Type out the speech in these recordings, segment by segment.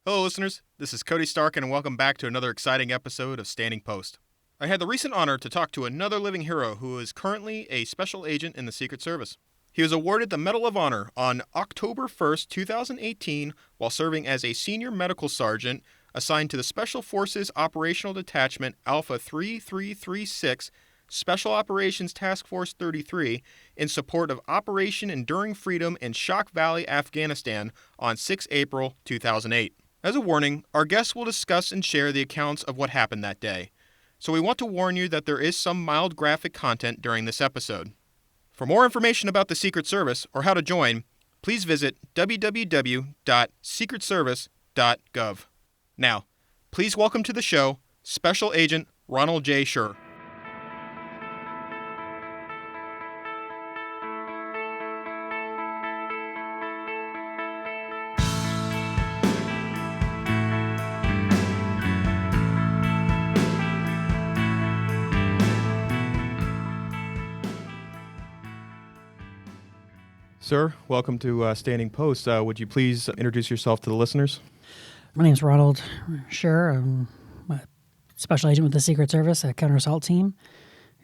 Hello, listeners. This is Cody Stark, and welcome back to another exciting episode of Standing Post. I had the recent honor to talk to another living hero who is currently a special agent in the Secret Service. He was awarded the Medal of Honor on October 1st, 2018, while serving as a senior medical sergeant assigned to the Special Forces Operational Detachment Alpha 3336, Special Operations Task Force 33, in support of Operation Enduring Freedom in Shock Valley, Afghanistan on 6 April 2008. As a warning, our guests will discuss and share the accounts of what happened that day, so we want to warn you that there is some mild graphic content during this episode. For more information about the Secret Service or how to join, please visit www.secretservice.gov. Now, please welcome to the show Special Agent Ronald J. Shurer. Sir, welcome to Standing Post. Would you please introduce yourself to the listeners? My name's Ronald Shurer. I'm a special agent with the Secret Service, a counter-assault team.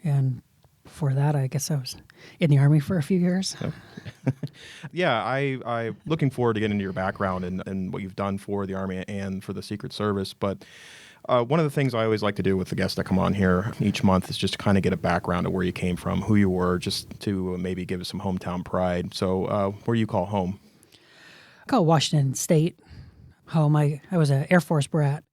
And before that, I guess I was in the Army for a few years. Oh. Yeah, I'm looking forward to getting into your background and what you've done for the Army and for the Secret Service. But one of the things I always like to do with the guests that come on here each month is just to kind of get a background of where you came from, who you were, just to maybe give us some hometown pride. So where do you call home? I call Washington State home. I was an Air Force brat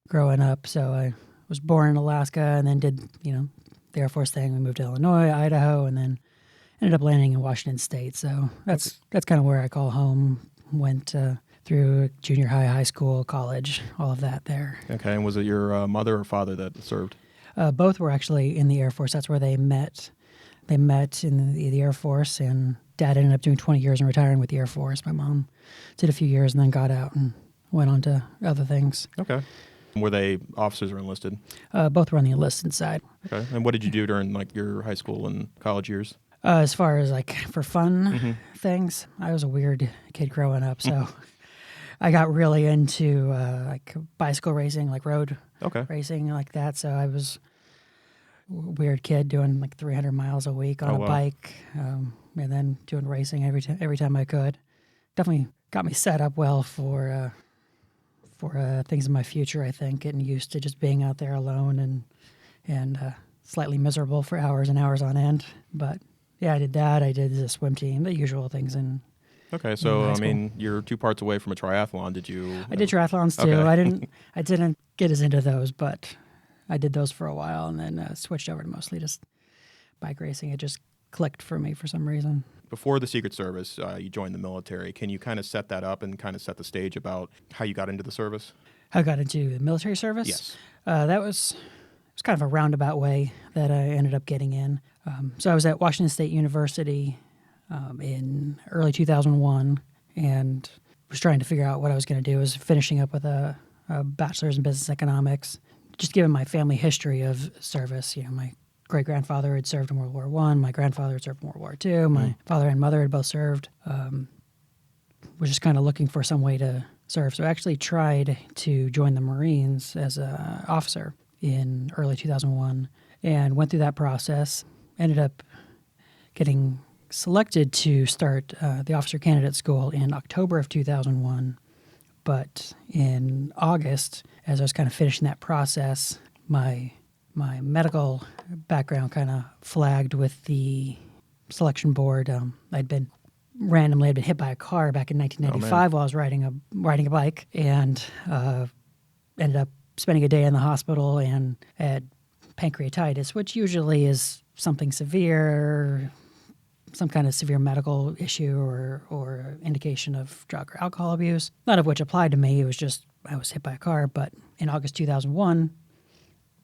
growing up, so I was born in Alaska and then did, the Air Force thing. We moved to Illinois, Idaho, and then ended up landing in Washington State. So that's kind of where I call home. Went through junior high school, college, all of that there. Okay, and was it your mother or father that served? Both were actually in the Air Force. That's where they met. They met in the Air Force, and Dad ended up doing 20 years and retiring with the Air Force. My mom did a few years and then got out and went on to other things. Okay. Were they officers or enlisted? Both were on the enlisted side. Okay. And what did you do during your high school and college years? As far as for fun things, I was a weird kid growing up, so I got really into bicycle racing, road racing like that. So I was a weird kid doing 300 miles a week on a bike, and then doing racing every time I could. Definitely got me set up well for things in my future. I think getting used to just being out there alone and slightly miserable for hours and hours on end. But yeah, I did that. I did the swim team, the usual things Okay, so you're 2 parts away from a triathlon. Did you? I did triathlons too. Okay. I didn't get as into those, but I did those for a while, and then switched over to mostly just bike racing. It just clicked for me for some reason. Before the Secret Service, you joined the military. Can you kind of set that up and kind of set the stage about how you got into the service? How I got into the military service? Yes. It was kind of a roundabout way that I ended up getting in. So I was at Washington State University in early 2001 and was trying to figure out what I was going to do. I was finishing up with a bachelor's in business economics. Just given my family history of service, my great-grandfather had served in World War I, my grandfather had served in World War II, my father and mother had both served. Was just kind of looking for some way to serve. So I actually tried to join the Marines as an officer in early 2001 and went through that process. Ended up getting selected to start the officer candidate school in October of 2001. But in August, as I was kind of finishing that process, my medical background kind of flagged with the selection board. I'd been hit by a car back in 1995 while I was riding a bike, and ended up spending a day in the hospital and had pancreatitis, which usually is something severe, some kind of severe medical issue or indication of drug or alcohol abuse, none of which applied to me. It was just I was hit by a car. But in August 2001,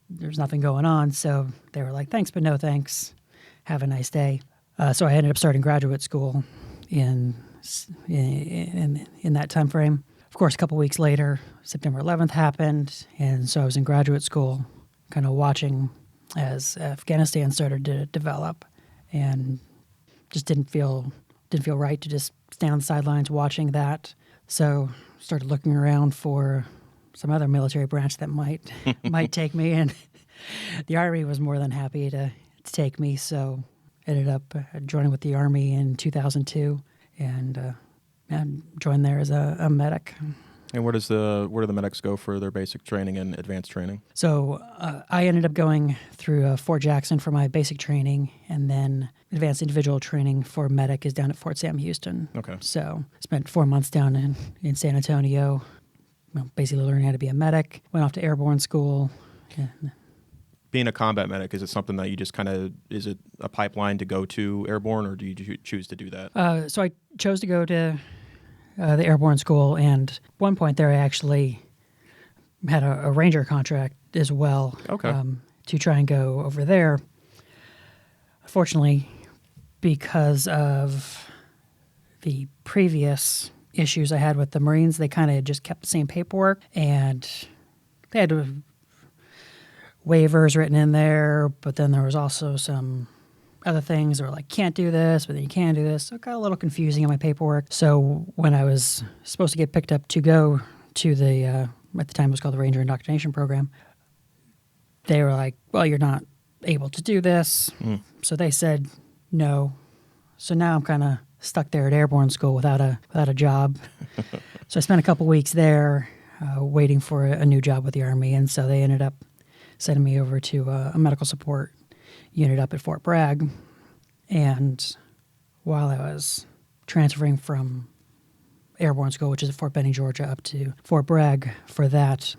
there's nothing going on, so they were like, thanks, but no thanks. Have a nice day. So I ended up starting graduate school in that time frame. Of course, a couple weeks later, September 11th happened, and so I was in graduate school, kind of watching as Afghanistan started to develop, and just didn't feel right to just stand on the sidelines watching that. So started looking around for some other military branch that might take me, and the Army was more than happy to take me. So ended up joining with the Army in 2002, and joined there as a medic. And where do the medics go for their basic training and advanced training? So I ended up going through Fort Jackson for my basic training, and then advanced individual training for medic is down at Fort Sam Houston. Okay. So spent 4 months down in San Antonio, basically learning how to be a medic. Went off to Airborne School. Being a combat medic, is it something that you just is it a pipeline to go to Airborne, or do you choose to do that? So I chose to go to the Airborne School, and at one point there I actually had a Ranger contract as well. Okay. To try and go over there. Unfortunately, because of the previous issues I had with the Marines, they kind of just kept the same paperwork, and they had waivers written in there, but then there was also some other things that were like, can't do this, but then you can do this. So it got a little confusing in my paperwork. So when I was supposed to get picked up to go to the, at the time it was called the Ranger Indoctrination Program, they were like, well, you're not able to do this. So they said no. So now I'm kind of stuck there at Airborne School without a job. So I spent a couple weeks there waiting for a new job with the Army, and so they ended up sending me over to a medical support unit up at Fort Bragg. And while I was transferring from Airborne School, which is at Fort Benning, Georgia, up to Fort Bragg for that,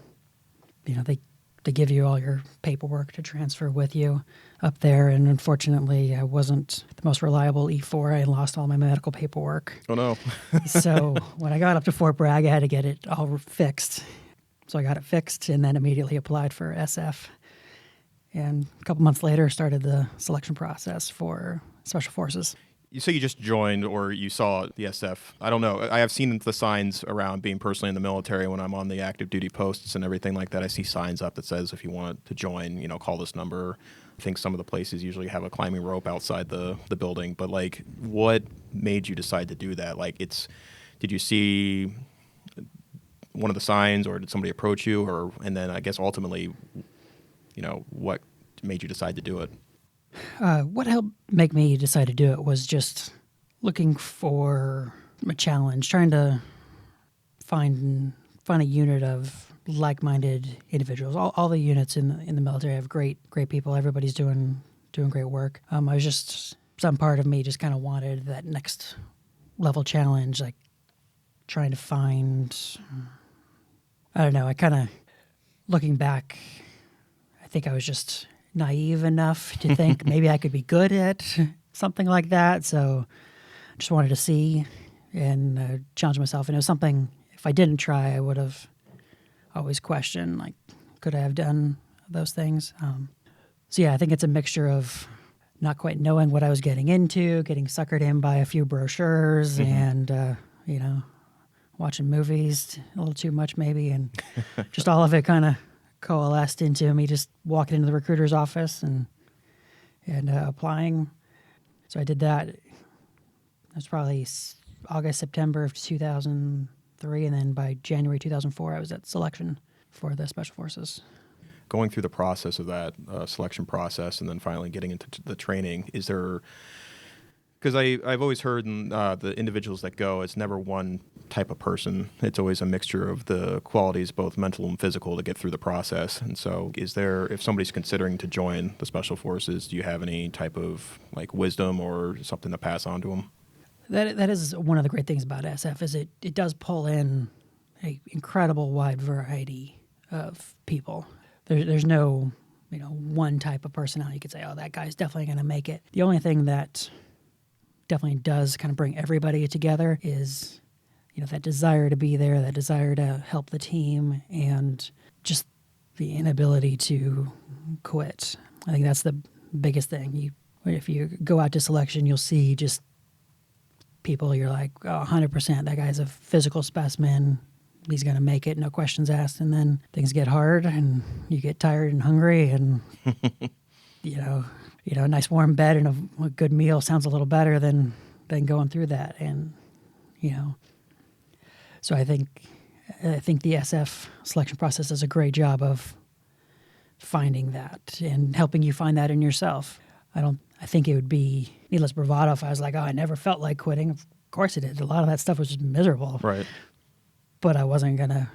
they give you all your paperwork to transfer with you up there. And unfortunately, I wasn't the most reliable E4. I lost all my medical paperwork. Oh, no. So when I got up to Fort Bragg, I had to get it all fixed. So I got it fixed and then immediately applied for SF. And a couple months later, started the selection process for Special Forces. You say you just joined, or you saw the SF. I don't know. I have seen the signs around being personally in the military when I'm on the active duty posts and everything like that. I see signs up that says if you want to join, call this number. I think some of the places usually have a climbing rope outside the building. But what made you decide to do that? Did you see one of the signs, or did somebody approach you, and then I guess ultimately, what made you decide to do it? What helped make me decide to do it was just looking for a challenge, trying to find a unit of like-minded individuals. All the units in the military have great people. Everybody's doing great work. I was just, some part of me just kind of wanted that next level challenge, like trying to find, I don't know, I kind of, looking back, I think I was just naive enough to think maybe I could be good at something like that. So I just wanted to see and challenge myself. And it was something, if I didn't try, I would have always questioned, could I have done those things? So yeah, I think it's a mixture of not quite knowing what I was getting into, getting suckered in by a few brochures, and, watching movies a little too much maybe. And just all of it kind of coalesced into me just walking into the recruiter's office and applying. So I did that. It was probably August, September of 2003, and then by January 2004, I was at selection for the Special Forces. Going through the process of that selection process and then finally getting into the training, is there... Because I've always heard the individuals that go, it's never one type of person. It's always a mixture of the qualities, both mental and physical, to get through the process. And so is there, if somebody's considering to join the Special Forces, do you have any type of wisdom or something to pass on to them? That is one of the great things about SF, is it does pull in an incredible wide variety of people. There's no one type of personality you could say, oh, that guy's definitely going to make it. The only thing that definitely does kind of bring everybody together is, that desire to be there, that desire to help the team, and just the inability to quit. I think that's the biggest thing. If you go out to selection, you'll see just people, you're like, oh, 100%, that guy's a physical specimen. He's going to make it, no questions asked. And then things get hard and you get tired and hungry, and, a nice warm bed and a good meal sounds a little better than going through that. And, so I think I think the SF selection process does a great job of finding that and helping you find that in yourself. I think it would be needless bravado if I was like, oh, I never felt like quitting. Of course it did. A lot of that stuff was just miserable. Right. But I wasn't going to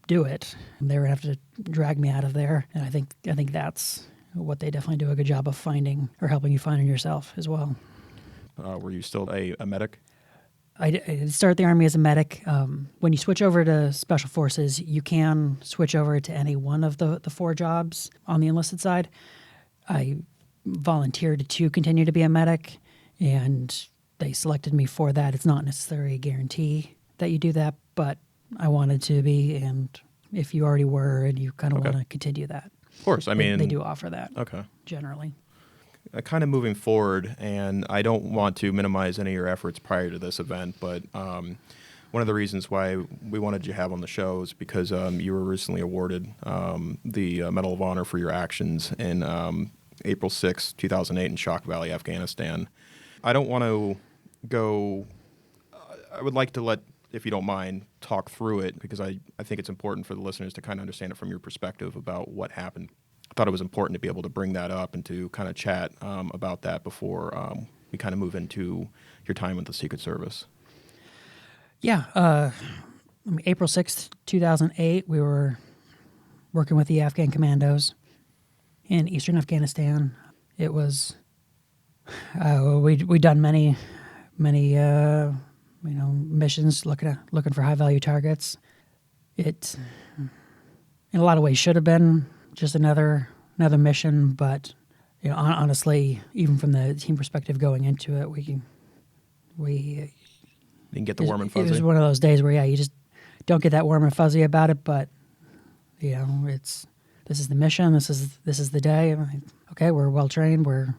do it. They would have to drag me out of there. And I think that's what they definitely do a good job of finding or helping you find in yourself as well. Were you still a medic? I did start the Army as a medic. When you switch over to Special Forces, you can switch over to any one of the 4 jobs on the enlisted side. I volunteered to continue to be a medic, and they selected me for that. It's not necessarily a guarantee that you do that, but I wanted to be, and if you already were and you kind of want to continue that. Of course. I mean, they do offer that. Okay. Generally. Kind of moving forward, and I don't want to minimize any of your efforts prior to this event, but one of the reasons why we wanted you to have on the show is because you were recently awarded the Medal of Honor for your actions in April 6, 2008 in Shock Valley, Afghanistan. I don't want to go I would like to let, if you don't mind, talk through it, because I think it's important for the listeners to kind of understand it from your perspective about what happened. I thought it was important to be able to bring that up and to kind of chat about that before we kind of move into your time with the Secret Service. Yeah. April 6th, 2008, we were working with the Afghan commandos in eastern Afghanistan. It was, we'd done many missions looking for high-value targets. It, in a lot of ways, should have been just another mission, but honestly, even from the team perspective going into it, we didn't get the warm and fuzzy. It was one of those days where you just don't get that warm and fuzzy about it, but this is the mission, this is the day. Okay, we're well trained, we're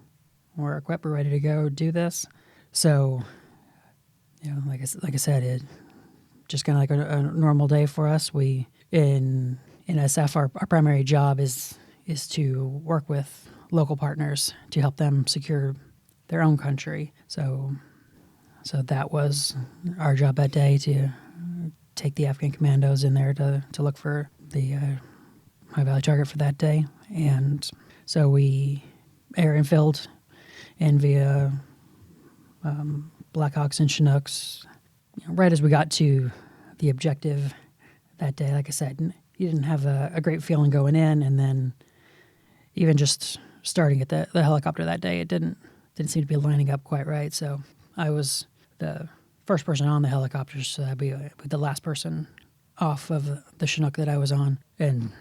equipped, we're ready to go do this. So, like I said, it just kind of like a normal day for us. We in SF, our primary job is to work with local partners to help them secure their own country. So that was our job that day, to take the Afghan commandos in there to look for the high-value target for that day. And so we air infilled and via Blackhawks and Chinooks, right as we got to the objective that day. Like I said, you didn't have a great feeling going in, and then even just starting at the helicopter that day, it didn't seem to be lining up quite right. So I was the first person on the helicopter, so I'd be the last person off of the Chinook that I was on. And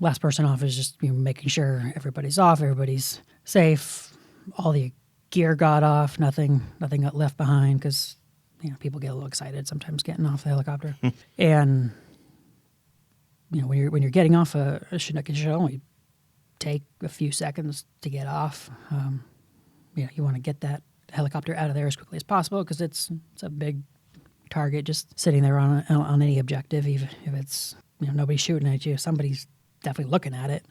last person off is just making sure everybody's off, everybody's safe, all the gear got off, nothing got left behind, because people get a little excited sometimes getting off the helicopter. And when you're getting off a Chinook, it should only take a few seconds to get off. You want to get that helicopter out of there as quickly as possible, because it's a big target just sitting there on any objective, even if it's nobody's shooting at you, somebody's definitely looking at it.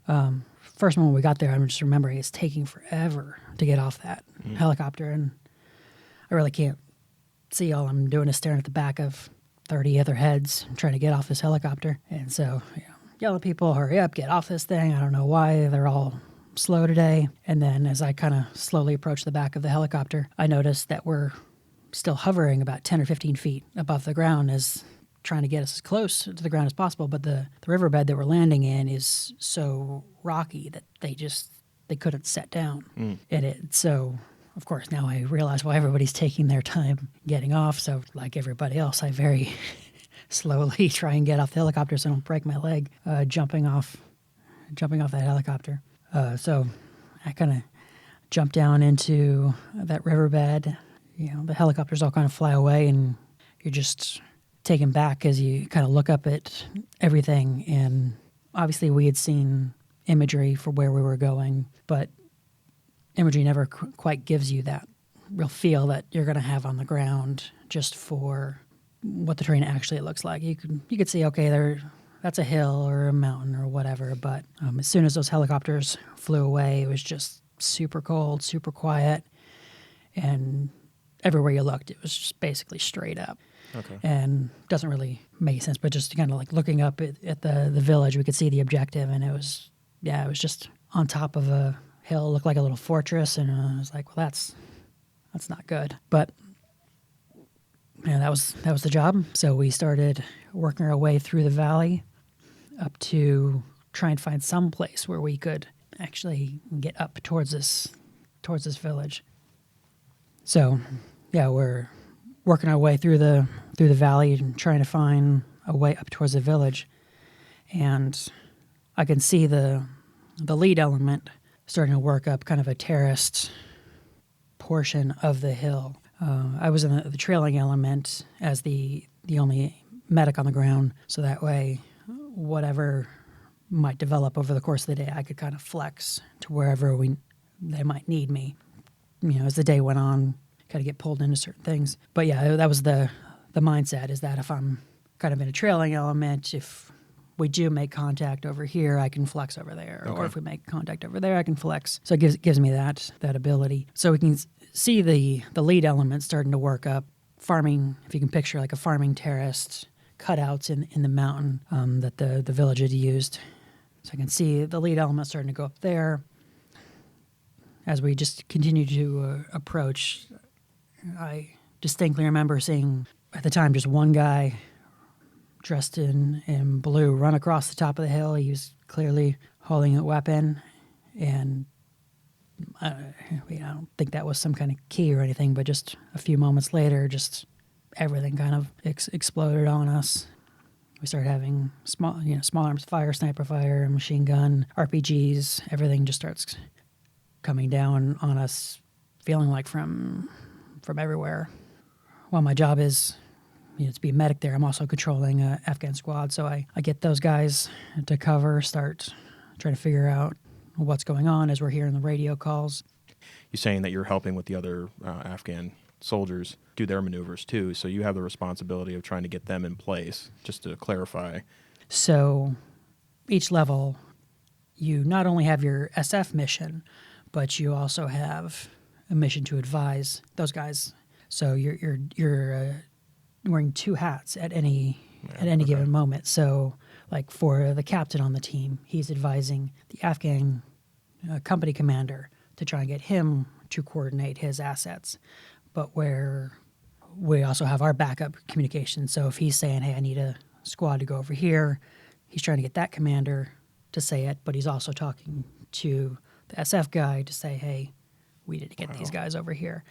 First moment we got there, I'm just remembering it's taking forever to get off that helicopter, and I really can't see. All I'm doing is staring at the back of 30 other heads trying to get off this helicopter. And so yell at people, hurry up, get off this thing. I don't know why they're all slow today. And then as I kind of slowly approach the back of the helicopter, I noticed that we're still hovering about 10 or 15 feet above the ground, as trying to get us as close to the ground as possible. But the riverbed that we're landing in is so rocky that they couldn't set down in it. So of course, now I realize why everybody's taking their time getting off. So like everybody else, I very slowly try and get off the helicopter so I don't break my leg jumping off that helicopter. So I kind of jump down into that riverbed. The helicopters all kind of fly away, and you're just taken back as you kind of look up at everything. And obviously we had seen imagery for where we were going, but imagery never quite gives you that real feel that you're going to have on the ground just for what the terrain actually looks like. You could see, okay, that's a hill or a mountain or whatever, but as soon as those helicopters flew away, it was just super cold, super quiet, and everywhere you looked, it was just basically straight up. Okay. And doesn't really make sense, but just kind of like looking up at the village, we could see the objective, and it was just on top of a hill, looked like a little fortress, and I was like, well, that's not good. But that was the job. So we started working our way through the valley up to try and find some place where we could actually get up towards this village. So we're working our way through the valley and trying to find a way up towards the village, and I can see the lead element starting to work up kind of a terraced portion of the hill. I was in the trailing element as the only medic on the ground, so that way whatever might develop over the course of the day, I could kind of flex to wherever they might need me. As the day went on, kind of get pulled into certain things. But that was the mindset, is that if I'm kind of in a trailing element, if we do make contact over here, I can flex over there. Okay. Or if we make contact over there, I can flex. So it gives me that ability. So we can see the lead element starting to work up. Farming, if you can picture like a farming terrace, cutouts in the mountain that the village had used. So I can see the lead element starting to go up there. As we just continue to approach, I distinctly remember seeing, at the time, just one guy dressed in blue run across the top of the hill. He was clearly holding a weapon, and I don't think that was some kind of key or anything, but just a few moments later, just everything kind of exploded on us. We started having small arms fire, sniper fire, machine gun, RPGs. Everything just starts coming down on us, feeling like from everywhere. While my job is to be a medic there, I'm also controlling an Afghan squad, so I get those guys to cover, start trying to figure out what's going on as we're hearing the radio calls. You're saying that you're helping with the other Afghan soldiers do their maneuvers too, so you have the responsibility of trying to get them in place, just to clarify. So each level, you not only have your SF mission, but you also have a mission to advise those guys. So you're wearing two hats at any given moment. So like for the captain on the team, he's advising the Afghan company commander to try and get him to coordinate his assets. But where we also have our backup communication. So if he's saying, hey, I need a squad to go over here, he's trying to get that commander to say it, but he's also talking to the SF guy to say, hey, we need to get these guys over here.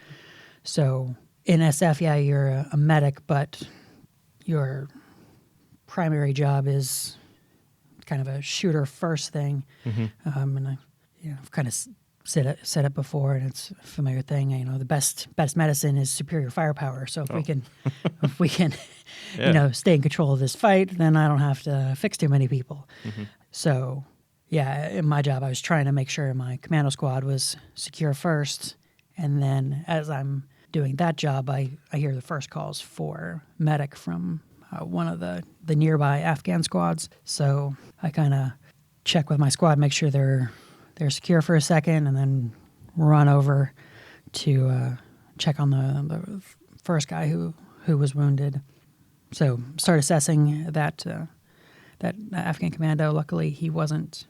So in SF, you're a medic, but your primary job is kind of a shooter first thing. Mm-hmm. And I've kind of said it before, and it's a familiar thing. The best medicine is superior firepower. So if we can, stay in control of this fight, then I don't have to fix too many people. Mm-hmm. So in my job, I was trying to make sure my commando squad was secure first, and then as I'm doing that job, I hear the first calls for medic from one of the nearby Afghan squads. So I kind of check with my squad, make sure they're secure for a second, and then run over to check on the first guy who was wounded. So start assessing that Afghan commando. Luckily, he wasn't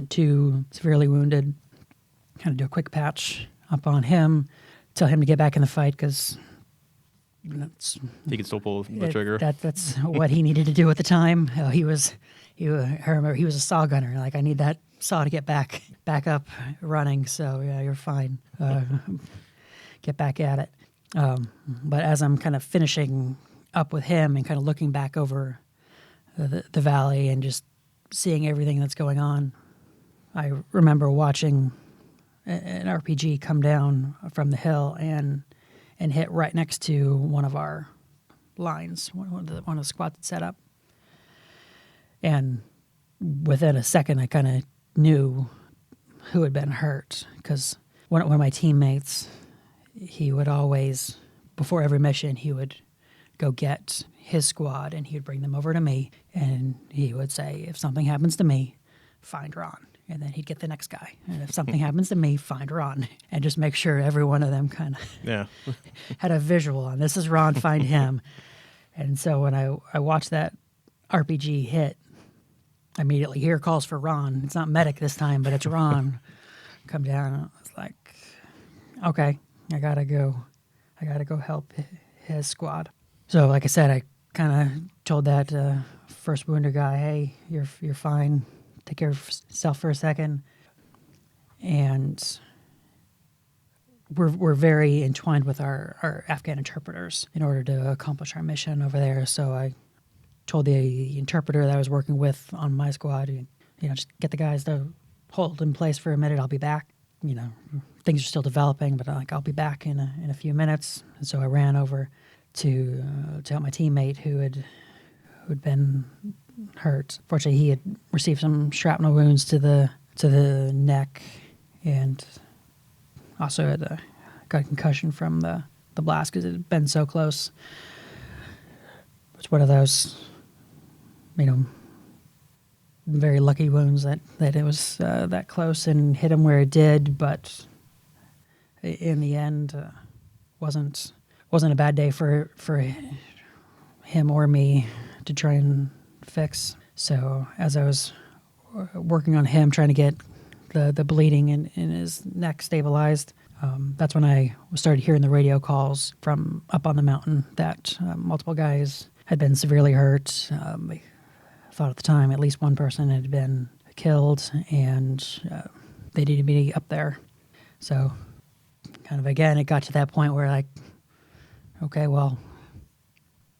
too severely wounded. Kind of do a quick patch up on him, tell him to get back in the fight because he could still pull the trigger. That's what he needed to do at the time. I remember he was a saw gunner. Like, I need that saw to get back up running. So you're fine. Get back at it. But as I'm kind of finishing up with him and kind of looking back over the valley and just seeing everything that's going on, I remember watching an RPG come down from the hill and hit right next to one of our lines, one of the squads had set up. And within a second, I kind of knew who had been hurt, because one of my teammates, he would always, before every mission, he would go get his squad and he would bring them over to me, and he would say, if something happens to me, find Ron. and then he'd get the next guy. And if something happens to me, find Ron, and just make sure every one of them kind of Yeah. had a visual on this is Ron, find him. And so when I watched that RPG hit, I immediately hear calls for Ron. It's not medic this time, but it's Ron. Come down. And it's like, okay, I gotta go help his squad. So like I said, I kind of told that first wounded guy, hey, you're fine. Take care of yourself for a second. And we're very entwined with our Afghan interpreters in order to accomplish our mission over there. So I told the interpreter that I was working with on my squad, just get the guys to hold in place for a minute. I'll be back. Things are still developing, but I'll be back in a few minutes. And so I ran over to help my teammate who had been hurt. Fortunately, he had received some shrapnel wounds to the neck, and also had got a concussion from the blast because it had been so close. It's one of those, very lucky wounds that it was that close and hit him where it did, but in the end, wasn't a bad day for him or me to try and fix. So as I was working on him, trying to get the bleeding in his neck stabilized, that's when I started hearing the radio calls from up on the mountain that multiple guys had been severely hurt. I thought at the time at least one person had been killed, and they needed me up there. So kind of again, it got to that point where like, okay, well,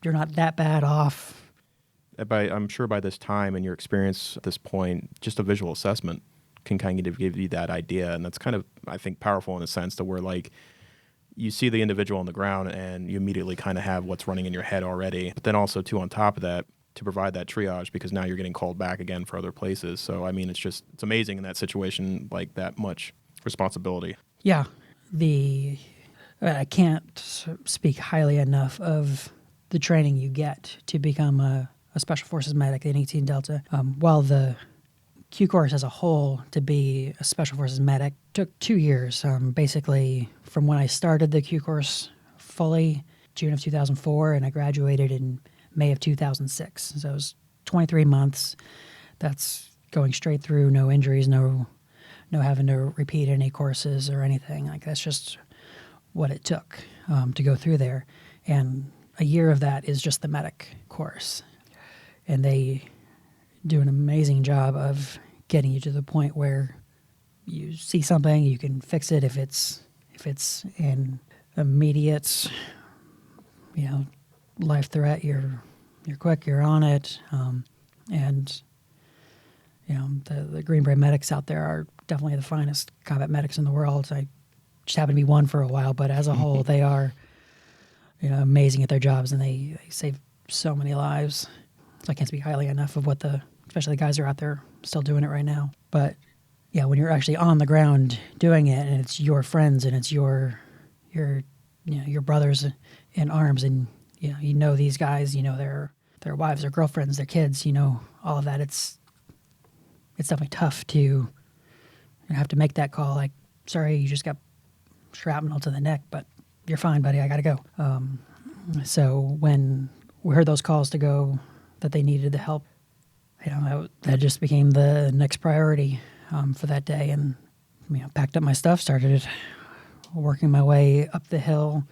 you're not that bad off. I'm sure by this time and your experience at this point, just a visual assessment can kind of give you that idea. And that's kind of, I think, powerful in a sense to where like you see the individual on the ground and you immediately kind of have what's running in your head already. But then also too, on top of that, to provide that triage, because now you're getting called back again for other places. So, I mean, it's amazing in that situation, like that much responsibility. Yeah. I can't speak highly enough of the training you get to become a Special Forces medic in 18 Delta. While the Q course as a whole to be a Special Forces medic took 2 years, basically from when I started the Q course fully, June of 2004, and I graduated in May of 2006. So it was 23 months. That's going straight through, no injuries, no having to repeat any courses or anything. Like that's just what it took to go through there. And a year of that is just the medic course. And they do an amazing job of getting you to the point where you see something, you can fix it if it's an immediate, life threat. You're quick, you're on it, and the Green Beret medics out there are definitely the finest combat medics in the world. I just happened to be one for a while, but as a whole, they are amazing at their jobs, and they save so many lives. So I can't speak highly enough of especially the guys who are out there still doing it right now. But yeah, when you're actually on the ground doing it, and it's your friends, and it's your brothers in arms, and these guys, their wives, their girlfriends, their kids, all of that. It's definitely tough to have to make that call. Like, sorry, you just got shrapnel to the neck, but you're fine, buddy. I gotta go. So when we heard those calls to go, that they needed the help, that just became the next priority for that day. And packed up my stuff, started working my way up the hill.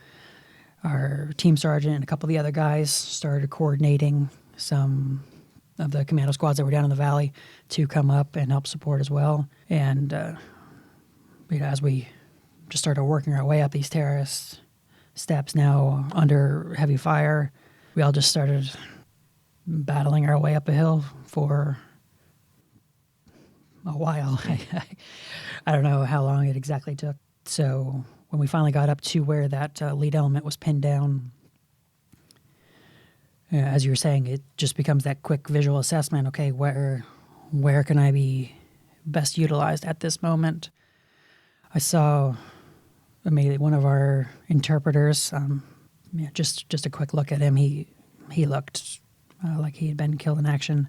Our team sergeant and a couple of the other guys started coordinating some of the commando squads that were down in the valley to come up and help support as well. And as we just started working our way up these terrorist steps, now under heavy fire, we all just started battling our way up a hill for a while. I don't know how long it exactly took. So when we finally got up to where that lead element was pinned down, as you were saying, it just becomes that quick visual assessment. Okay, where can I be best utilized at this moment? I saw immediately one of our interpreters. Just a quick look at him. He looked like he had been killed in action.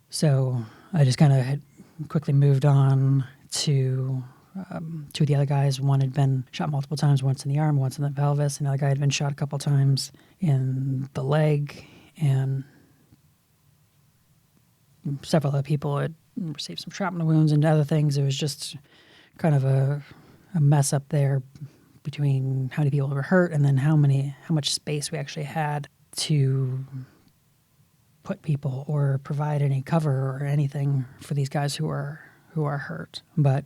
So I just kind of quickly moved on to two of the other guys. One had been shot multiple times, once in the arm, once in the pelvis. Another guy had been shot a couple times in the leg, and several other people had received some shrapnel wounds and other things. It was just kind of a mess up there between how many people were hurt and then how much space we actually had to put people or provide any cover or anything for these guys who are hurt. But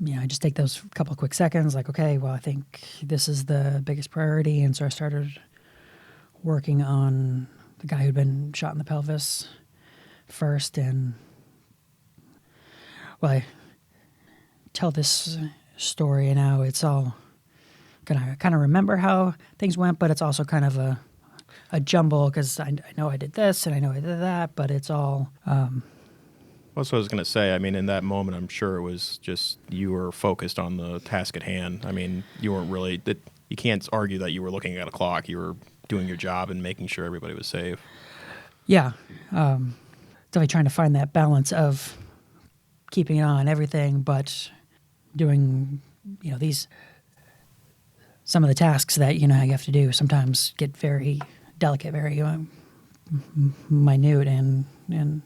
I just take those couple of quick seconds, like, okay, well, I think this is the biggest priority, and so I started working on the guy who'd been shot in the pelvis first. And well, I tell this story now, it's all kind of remember how things went, but it's also kind of a jumble, because I know I did this and I know I did that, but it's all That's what I was going to say. I mean, in that moment, I'm sure it was just you were focused on the task at hand. I mean, you weren't really you can't argue that you were looking at a clock. You were doing your job and making sure everybody was safe. Yeah. Definitely trying to find that balance of keeping an eye on everything, but doing, some of the tasks that, you have to do sometimes get very delicate, very minute, and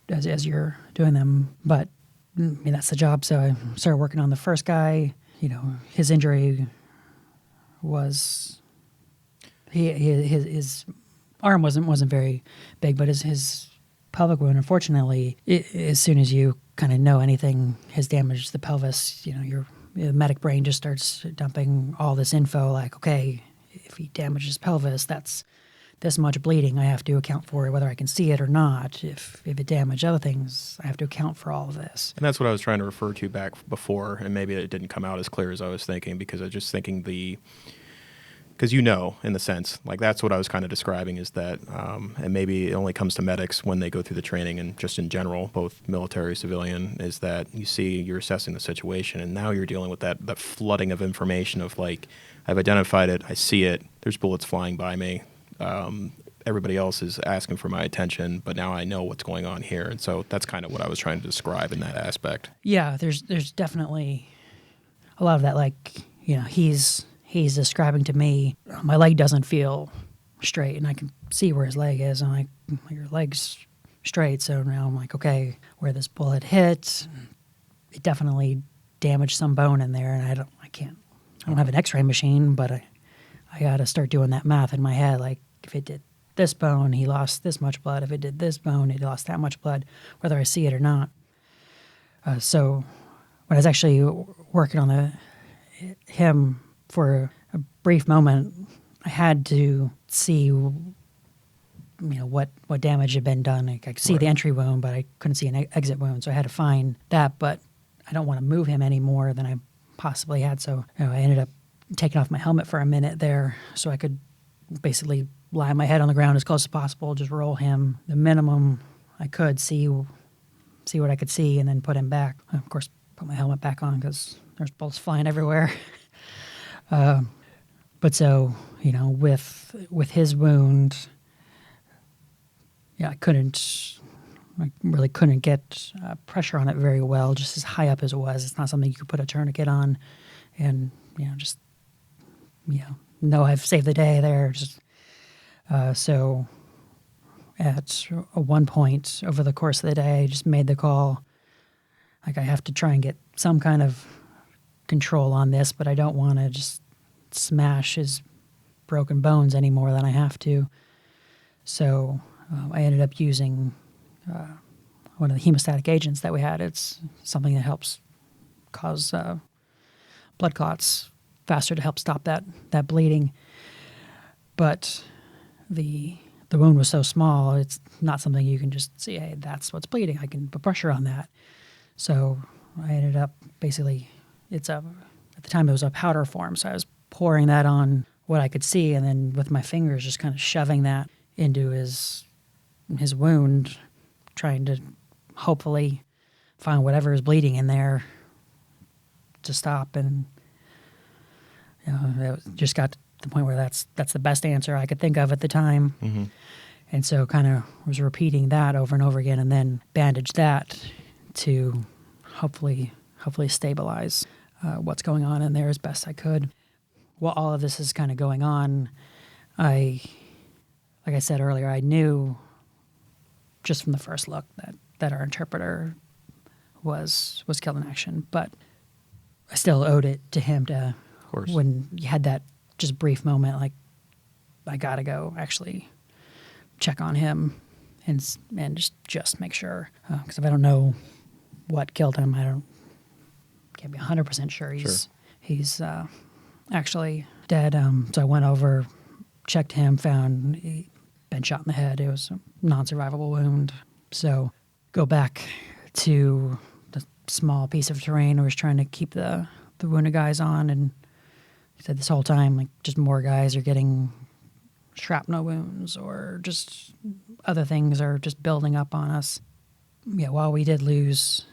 as you're doing them. But that's the job. So I started working on the first guy. His injury was his arm wasn't very big, but his pelvic wound, unfortunately, as soon as you kind of know anything has damaged the pelvis, your medic brain just starts dumping all this info, like, okay, if he damages pelvis, that's this much bleeding I have to account for, whether I can see it or not. If it damaged other things, I have to account for all of this. And that's what I was trying to refer to back before, and maybe it didn't come out as clear as I was thinking, because I was just thinking because in the sense, like that's what I was kind of describing, is that, and maybe it only comes to medics when they go through the training and just in general, both military, civilian, is that you're assessing the situation, and now you're dealing with that flooding of information of, like, I've identified it, I see it, there's bullets flying by me, everybody else is asking for my attention, but now I know what's going on here. And so that's kind of what I was trying to describe in that aspect. Yeah, there's definitely a lot of that, like, he's describing to me, my leg doesn't feel straight, and I can see where his leg is. I'm like, your leg's straight. So now I'm like, okay, where this bullet hit, it definitely damaged some bone in there, and I don't have an x-ray machine, but I got to start doing that math in my head. Like, if it did this bone, he lost this much blood. If it did this bone, he lost that much blood, whether I see it or not. So when I was actually working on him for a brief moment, I had to see, what damage had been done. I could see the entry wound, but I couldn't see an exit wound. So I had to find that, but I don't want to move him any more than I possibly had. So I ended up taking off my helmet for a minute there so I could basically lie my head on the ground as close as possible, just roll him the minimum I could, see what I could see, and then put him back. Of course, put my helmet back on because there's bullets flying everywhere. But so, with his wound, I really couldn't get pressure on it very well, just as high up as it was. It's not something you could put a tourniquet on and, know I've saved the day there. So at one point over the course of the day, I just made the call, like, I have to try and get some kind of control on this, but I don't want to just smash his broken bones any more than I have to. So I ended up using one of the hemostatic agents that we had. It's something that helps cause blood clots faster to help stop that bleeding. But the wound was so small, it's not something you can just see, hey, that's what's bleeding. I can put pressure on that. So I ended up basically, at the time it was a powder form, so I was pouring that on what I could see, and then with my fingers just kind of shoving that into his wound, trying to hopefully find whatever is bleeding in there to stop. And it just got to the point where that's the best answer I could think of at the time. Mm-hmm. And so kind of was repeating that over and over again, and then bandaged that to hopefully stabilize what's going on in there as best I could. While all of this is kind of going on, like I said earlier, I knew just from the first look that our interpreter was killed in action, but I still owed it to him to, Of course. when you had that just brief moment, like, I gotta go actually check on him and just make sure, because if I don't know what killed him, can't be 100% sure he's actually dead. So I went over, checked him, found he'd been shot in the head. It was a non-survivable wound. So go back to the small piece of terrain I was trying to keep the wounded guys on, and he said this whole time, like, just more guys are getting shrapnel wounds or just other things are just building up on us. Yeah, while we did lose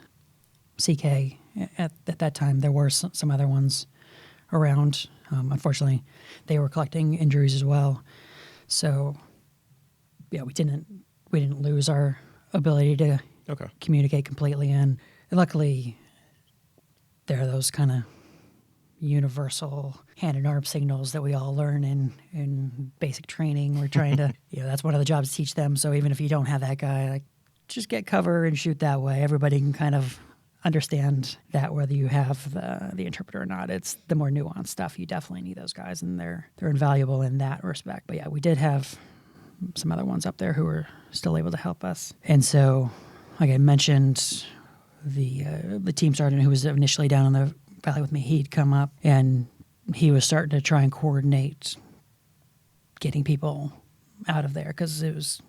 CK at that time, there were some other ones around. Unfortunately, they were collecting injuries as well. So, yeah, we didn't lose our ability to communicate completely. And luckily, there are those kind of universal hand and arm signals that we all learn in basic training. We're trying to, that's one of the jobs to teach them. So even if you don't have that guy, like, just get cover and shoot that way. Everybody can kind of understand that, whether you have the interpreter or not. It's the more nuanced stuff. You definitely need those guys, and they're invaluable in that respect. But yeah, we did have some other ones up there who were still able to help us. And so, like I mentioned, the team sergeant who was initially down in the valley with me, he'd come up and he was starting to try and coordinate getting people out of there, because it was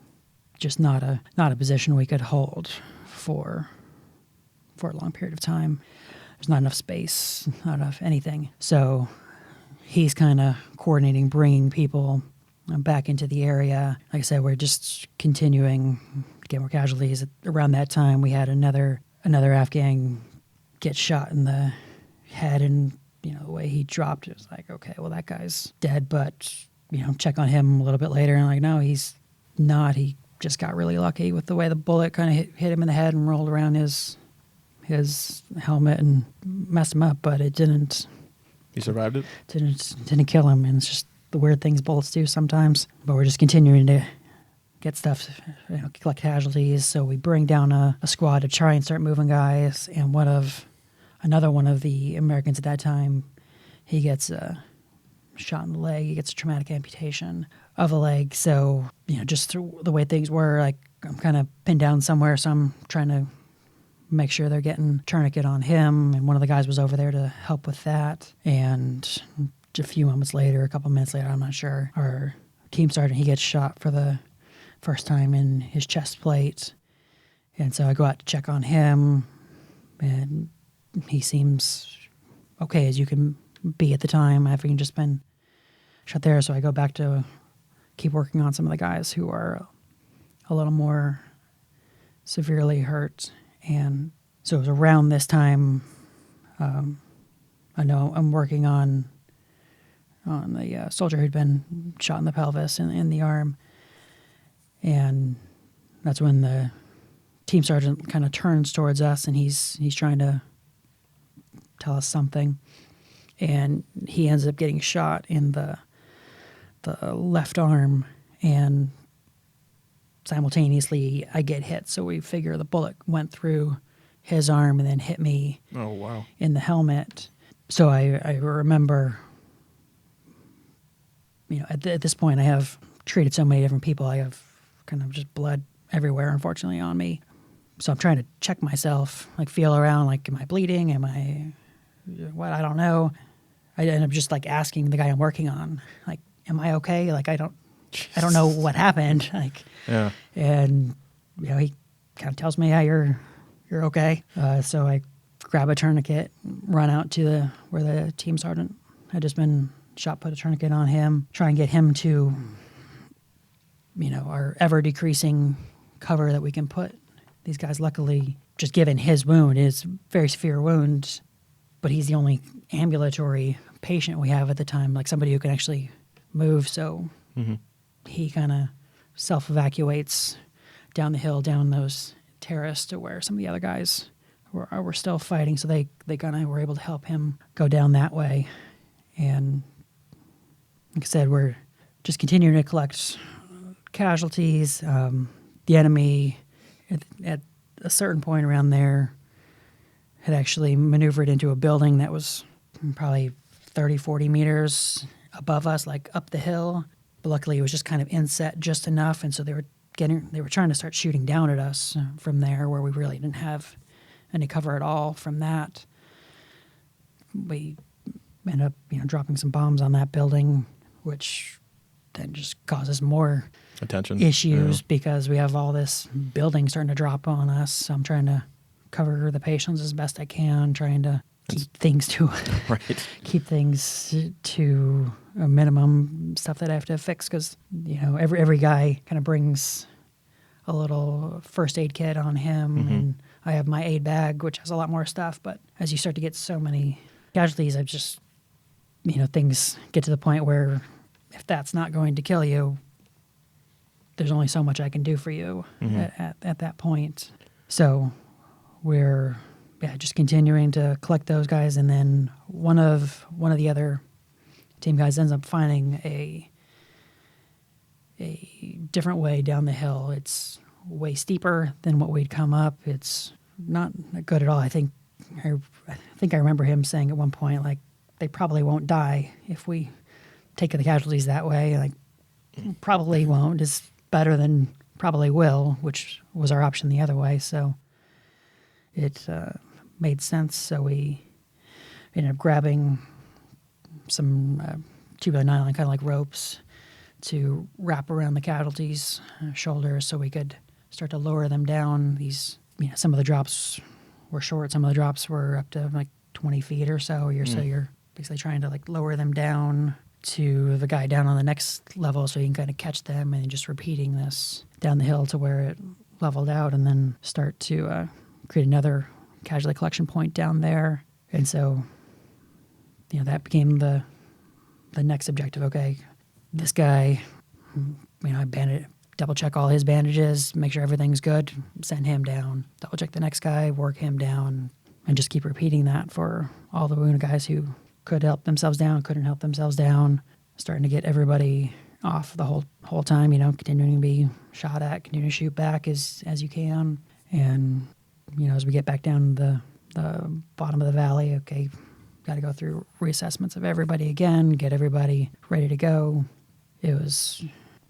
just not a position we could hold for a long period of time. There's not enough space, not enough anything. So he's kind of coordinating, bringing people back into the area. Like I said, we're just continuing to get more casualties. Around that time, we had another Afghan get shot in the head, and the way he dropped, it was like, okay, well, that guy's dead, but check on him a little bit later, and like, no, he's not. He just got really lucky with the way the bullet kind of hit him in the head and rolled around his helmet and messed him up, but it didn't. He survived it? Didn't kill him, and it's just the weird things bullets do sometimes. But we're just continuing to get stuff, collect casualties. So we bring down a squad to try and start moving guys, and another one of the Americans at that time, he gets shot in the leg. He gets a traumatic amputation of a leg. So, just the way things were, like, I'm kind of pinned down somewhere, so I'm trying to make sure they're getting tourniquet on him, and one of the guys was over there to help with that. And a few moments later, a couple minutes later, I'm not sure, our team sergeant, he gets shot for the first time in his chest plate. And so I go out to check on him, and he seems okay as you can be at the time, having just been shot there. So I go back to keep working on some of the guys who are a little more severely hurt. And so it was around this time, I know I'm working on the soldier who'd been shot in the pelvis and in the arm. And that's when the team sergeant kind of turns towards us, and he's trying to tell us something. And he ends up getting shot in the left arm, and simultaneously I get hit. So we figure the bullet went through his arm and then hit me. Oh, wow. In the helmet. So I remember, at this point I have treated so many different people. I have kind of just blood everywhere, unfortunately, on me. So I'm trying to check myself, like feel around, like, am I bleeding? Am I, what? I don't know. I end up just like asking the guy I'm working on, like, am I okay? Like, I don't know what happened. Like, yeah. And, he kind of tells me, yeah, you're okay. So I grab a tourniquet, run out to where the team sergeant had just been shot, put a tourniquet on him, try and get him to, our ever decreasing cover that we can put these guys. Luckily, just given his wound, his very severe wound, but he's the only ambulatory patient we have at the time, like somebody who can actually move. So he kind of self-evacuates down the hill, down those terrace to where some of the other guys were still fighting. So they kind of were able to help him go down that way. And like I said, we're just continuing to collect casualties. The enemy at a certain point around there had actually maneuvered into a building that was probably 30, 40 meters above us, like up the hill. But luckily it was just kind of inset just enough. And so they were trying to start shooting down at us from there, where we really didn't have any cover at all from that. We ended up, dropping some bombs on that building, which then just causes more attention issues because we have all this building starting to drop on us. So I'm trying to cover the patients as best I can, trying to keep things to a minimum, stuff that I have to fix, because every guy kind of brings a little first aid kit on him, and I have my aid bag, which has a lot more stuff. But as you start to get so many casualties, I just things get to the point where if that's not going to kill you, there's only so much I can do for you at that point. So we're just continuing to collect those guys, and then one of the other team guys ends up finding a different way down the hill. It's way steeper than what we'd come up. It's not good at all. I think I remember him saying at one point, like, they probably won't die if we take the casualties that way. Like, probably won't is better than probably will, which was our option the other way. So it made sense. So we ended up grabbing some tubular nylon, kind of like ropes, to wrap around the casualties' shoulders so we could start to lower them down. These, some of the drops were short, some of the drops were up to like 20 feet or so. So you're basically trying to like lower them down to the guy down on the next level so you can kind of catch them, and just repeating this down the hill to where it leveled out, and then start to create another casualty collection point down there. And so, that became the next objective. Okay, this guy, I double check all his bandages, make sure everything's good, send him down. Double check the next guy, work him down, and just keep repeating that for all the wounded guys who could help themselves down, couldn't help themselves down. Starting to get everybody off the whole time, continuing to be shot at, continuing to shoot back as you can. And, as we get back down the bottom of the valley, okay, got to go through reassessments of everybody again, get everybody ready to go. It was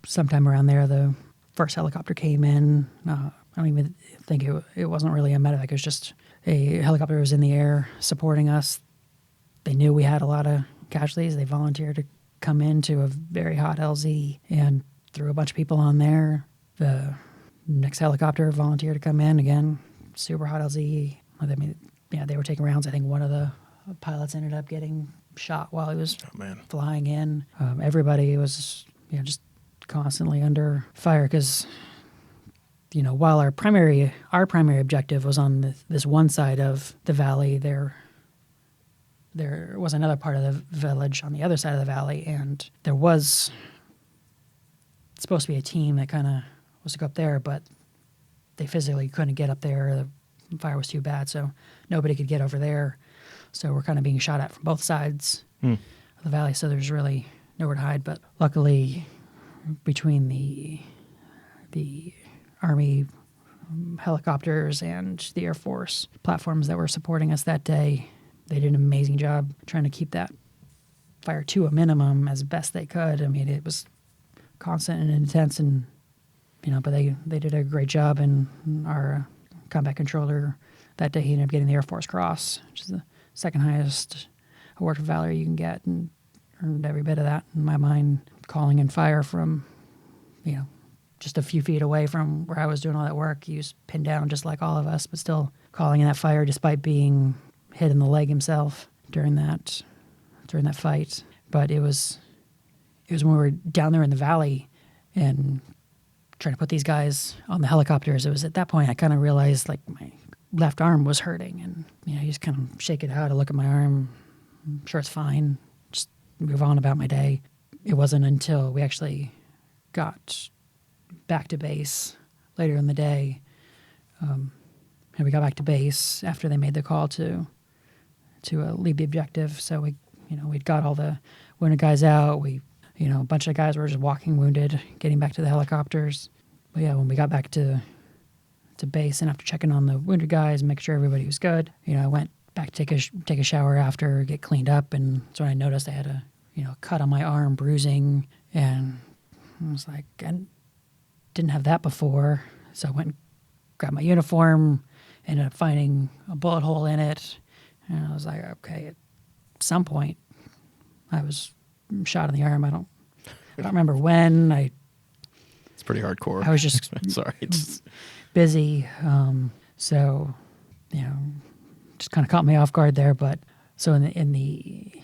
sometime around there the first helicopter came in. I don't even think it wasn't really a medevac. It was just a helicopter that was in the air supporting us. They knew we had a lot of casualties. They volunteered to come into a very hot LZ and threw a bunch of people on there. The next helicopter volunteered to come in again, super hot LZ. They were taking rounds. I think one of the pilots ended up getting shot while he was flying in. Everybody was just constantly under fire because while our primary objective was on this one side of the valley, there was another part of the village on the other side of the valley, and there was supposed to be a team that kind of was to go up there, but they physically couldn't get up there. The fire was too bad, so nobody could get over there. So we're kind of being shot at from both sides of the valley, so there's really nowhere to hide. But luckily, between the Army helicopters and the Air Force platforms that were supporting us that day, they did an amazing job trying to keep that fire to a minimum as best they could. I mean, it was constant and intense, and but they did a great job. And our combat controller that day, he ended up getting the Air Force Cross, which is the second highest award for valor you can get, and earned every bit of that in my mind. Calling in fire from, just a few feet away from where I was doing all that work. He was pinned down just like all of us, but still calling in that fire despite being hit in the leg himself during that fight. But it was when we were down there in the valley and trying to put these guys on the helicopters. It was at that point I kind of realized like my left arm was hurting, and you just kind of shake it out. I look at my arm, I'm sure it's fine, just move on about my day. It wasn't until we actually got back to base later in the day. And we got back to base after they made the call to leave the objective. So we'd got all the wounded guys out. A bunch of guys were just walking wounded, getting back to the helicopters. But yeah, when we got back to base and after checking on the wounded guys and making sure everybody was good, I went back to take a shower after, get cleaned up, and so I noticed I had a cut on my arm, bruising, and I was like, I didn't have that before. So I went and grabbed my uniform, ended up finding a bullet hole in it, and I was like, okay, at some point I was shot in the arm. I don't remember when. It's pretty hardcore. I was just sorry. Busy, so just kind of caught me off guard there. But so in the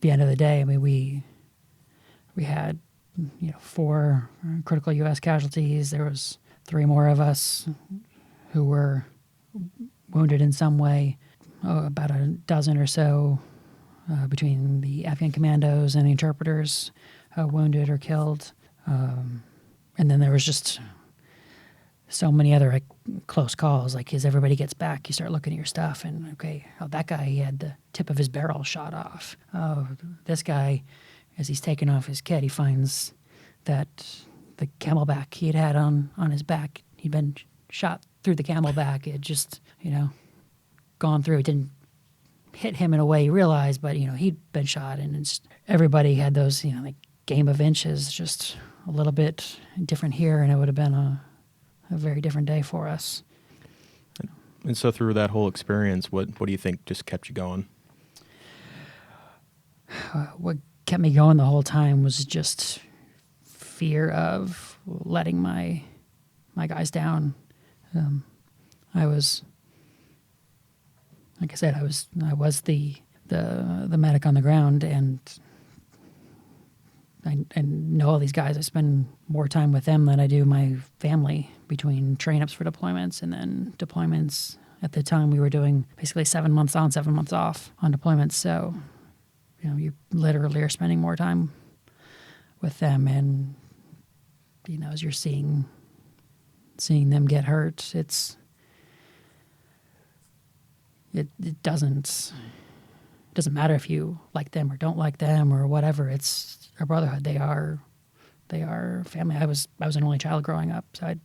end of the day, I mean, we had 4 critical U.S. casualties. There was 3 more of us who were wounded in some way. About a dozen or so between the Afghan commandos and the interpreters wounded or killed. And then there was just so many other close calls. Like as everybody gets back, you start looking at your stuff and, okay, that guy, he had the tip of his barrel shot off. Oh, this guy, as he's taking off his kit, he finds that the camelback he had on his back, he'd been shot through the camelback. It just, gone through. It didn't hit him in a way he realized, but, he'd been shot. And everybody had those, game of inches, just a little bit different here, and it would have been a very different day for us. And so through that whole experience, what do you think just kept you going? What kept me going the whole time was just fear of letting my guys down. I was, like I said, I was the medic on the ground, and I know all these guys. I spend more time with them than I do my family between train-ups for deployments and then deployments. At the time, we were doing basically 7 months on, 7 months off on deployments. So, you literally are spending more time with them. And, as you're seeing them get hurt, it doesn't matter if you like them or don't like them or whatever. It's a brotherhood. They are family. I was an only child growing up, so I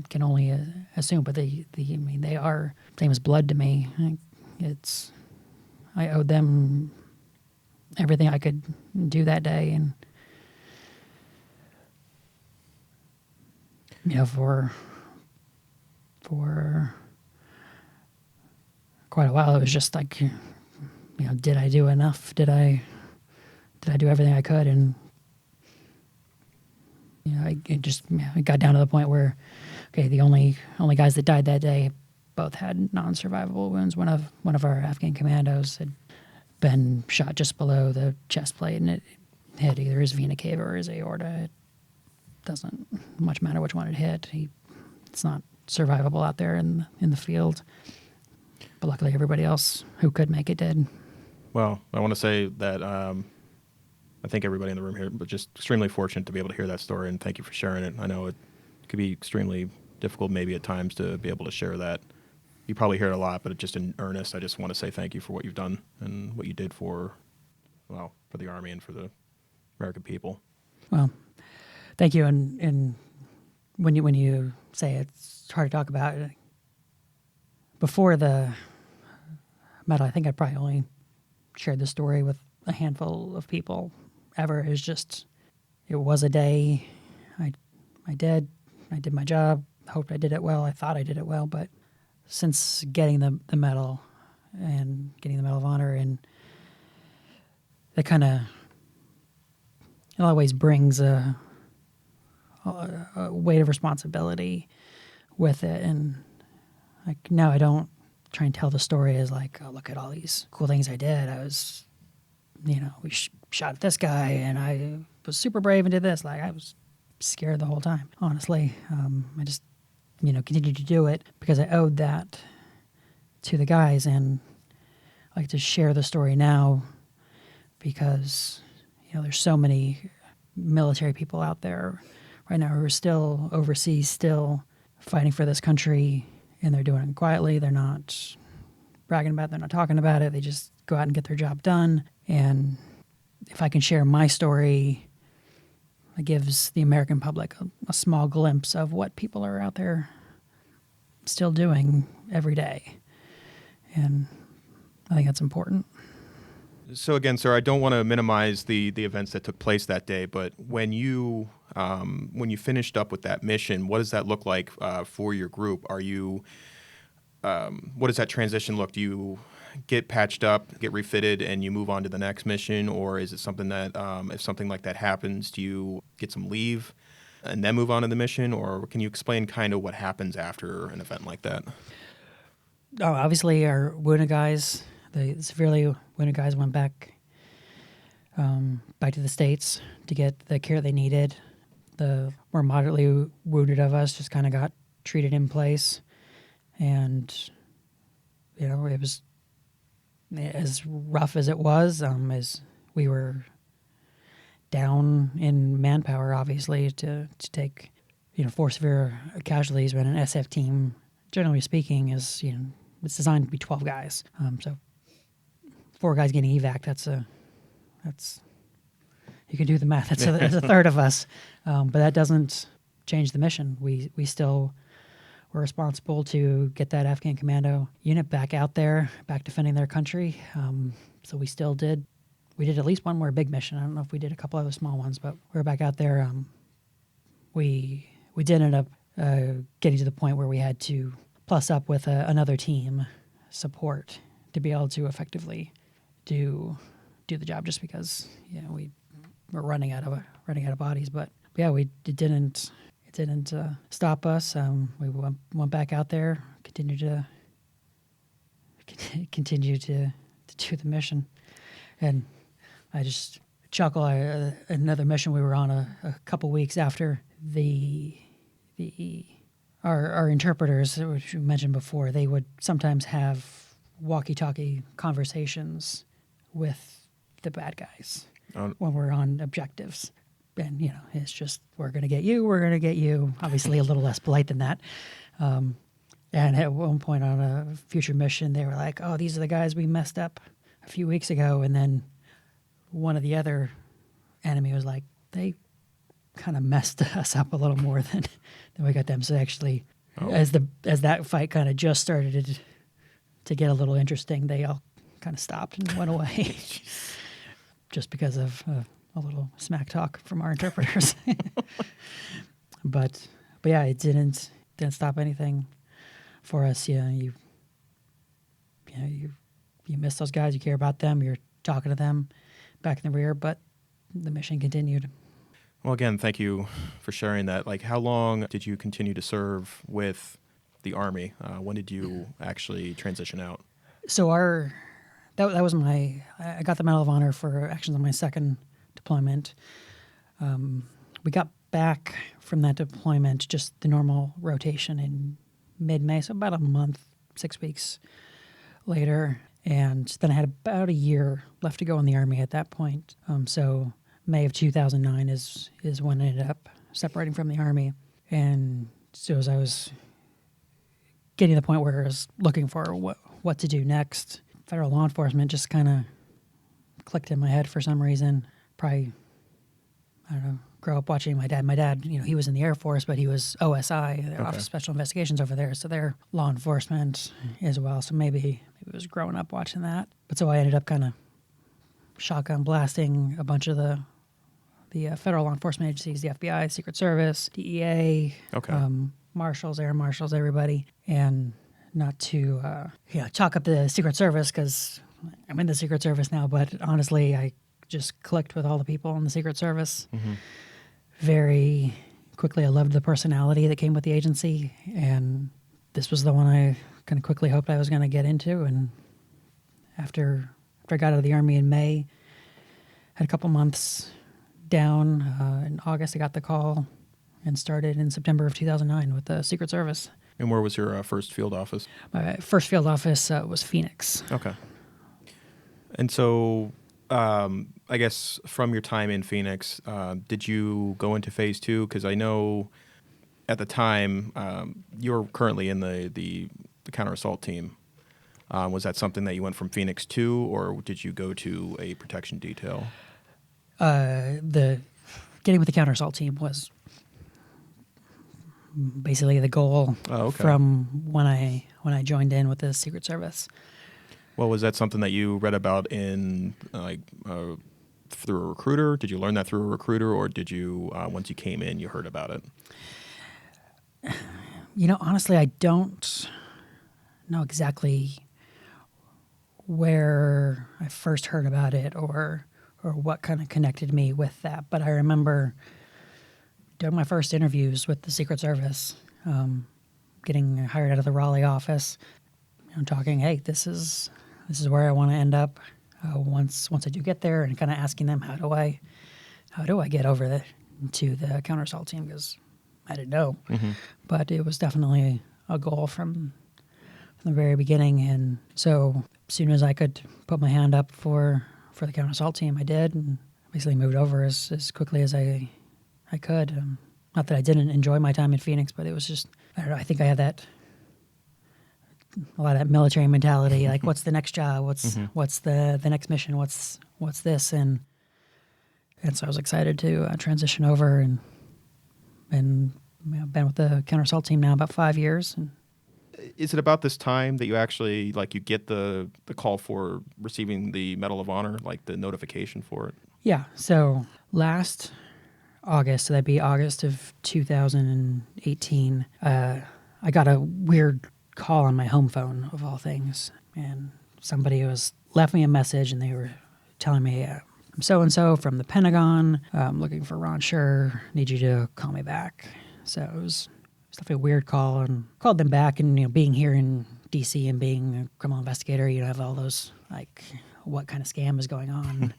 can only assume. But they are same as blood to me. I owed them everything I could do that day, and for quite a while, it was just like, did I do enough? Did I do everything I could? And it got down to the point where, okay, the only guys that died that day both had non-survivable wounds. One of our Afghan commandos had been shot just below the chest plate, and it hit either his vena cava or his aorta. It doesn't much matter which one it hit. It's not survivable out there in the field. But luckily, everybody else who could make it did. Well, I want to say that I think everybody in the room here, but just extremely fortunate to be able to hear that story, and thank you for sharing it. I know it could be extremely difficult maybe at times to be able to share that. You probably hear it a lot, but just in earnest, I just want to say thank you for what you've done and what you did for the Army and for the American people. Well, thank you. And when you say it's hard to talk about, before the medal, I think I probably only shared the story with a handful of people ever. It was a day. I did my job. Hoped I did it well. I thought I did it well. But since getting the medal and getting the Medal of Honor, and that kind of in a lot of ways brings a weight of responsibility with it. And like now I don't try and tell the story as like, oh, look at all these cool things I did. I was, we shot at this guy and I was super brave and did this. Like I was scared the whole time, honestly. I just, continued to do it because I owed that to the guys, and I like to share the story now because, there's so many military people out there right now who are still overseas, still fighting for this country, and they're doing it quietly. They're not bragging about it. They're not talking about it. They just go out and get their job done. And if I can share my story, it gives the American public a small glimpse of what people are out there still doing every day. And I think that's important. So again, sir, I don't want to minimize the events that took place that day, but when you finished up with that mission, what does that look like for your group? Are you what does that transition look? Do you get patched up, get refitted, and you move on to the next mission, or is it something that if something like that happens, do you get some leave and then move on to the mission, or can you explain kind of what happens after an event like that? Oh, obviously, our wounded guys, the severely wounded guys, went back to the States to get the care they needed. The more moderately wounded of us just kind of got treated in place, and it was as rough as it was. As we were down in manpower, obviously, to take 4 severe casualties, when an SF team, generally speaking, is it's designed to be 12 guys. So 4 guys getting evac, that's you can do the math. That's a third of us, but that doesn't change the mission. We still were responsible to get that Afghan commando unit back out there, back defending their country. So we still did. We did at least one more big mission. I don't know if we did a couple other small ones, but we were back out there. We did end up getting to the point where we had to plus up with another team support to be able to effectively do the job, just because we were running out of bodies. But yeah, it didn't stop us. We went back out there, continued to do the mission. And I just chuckle. Another mission we were on a couple weeks after our interpreters, which we mentioned before, they would sometimes have walkie-talkie conversations with the bad guys when we're on objectives. And, it's just, we're going to get you. Obviously a little less polite than that. And at one point on a future mission, they were like, oh, these are the guys we messed up a few weeks ago. And then one of the other enemy was like, they kind of messed us up a little more than we got them. So actually, as that fight kind of just started to get a little interesting, they all kind of stopped and went away just because of a little smack talk from our interpreters. but yeah, it didn't stop anything for us. You miss those guys, you care about them, you're talking to them back in the rear, but the mission continued. Well, again, thank you for sharing that. Like, how long did you continue to serve with the Army? When did you actually transition out? So that was I got the Medal of Honor for actions on my second deployment. We got back from that deployment, just the normal rotation in mid-May, so about a month, 6 weeks later. And then I had about a year left to go in the Army at that point. So May of 2009 is when I ended up separating from the Army. And so as I was getting to the point where I was looking for what to do next, federal law enforcement just kind of clicked in my head for some reason. Probably, I don't know, grow up watching my dad. My dad, he was in the Air Force, but he was OSI, the Office of Special Investigations over there. So they're law enforcement as well. So maybe it was growing up watching that. But so I ended up kind of shotgun blasting a bunch of the federal law enforcement agencies, the FBI, Secret Service, DEA, marshals, air marshals, everybody. And not to chalk up the Secret Service, because I'm in the Secret Service now, but honestly, I just clicked with all the people in the Secret Service. Mm-hmm. Very quickly, I loved the personality that came with the agency, and this was the one I kind of quickly hoped I was going to get into. And after I got out of the Army in May, had a couple months down. In August, I got the call and started in September of 2009 with the Secret Service. And where was your first field office? My first field office was Phoenix. Okay. And so I guess from your time in Phoenix, did you go into phase 2? Because I know at the time you're currently in the counter assault team. Was that something that you went from Phoenix to, or did you go to a protection detail? The getting with the counter assault team was basically the goal from when I joined in with the Secret Service. Well, was that something that you read about in through a recruiter? Did you learn that through a recruiter, or did you once you came in, you heard about it? Honestly, I don't know exactly where I first heard about it or what kind of connected me with that. But I remember during my first interviews with the Secret Service, getting hired out of the Raleigh office, talking, hey, this is where I want to end up once I do get there, and kind of asking them, how do I get over to the counter assault team, because I didn't know. Mm-hmm. But it was definitely a goal from the very beginning. And so as soon as I could put my hand up for the counter assault team, I did, and basically moved over as quickly as I could. Not that I didn't enjoy my time in Phoenix, but it was just, I don't know, I think I had a lot of that military mentality, like what's the next job, what's the next mission, what's this, and so I was excited to transition over, and been with the counter assault team now about 5 years. And is it about this time that you actually you get the call for receiving the Medal of Honor, like the notification for it? Yeah. So last August, so that'd be August of 2018, I got a weird call on my home phone, of all things, and somebody left me a message, and they were telling me, I'm so-and-so from the Pentagon, I'm looking for Ron Shurer, need you to call me back. So it was definitely a weird call, and called them back, and being here in DC and being a criminal investigator, you have all those what kind of scam is going on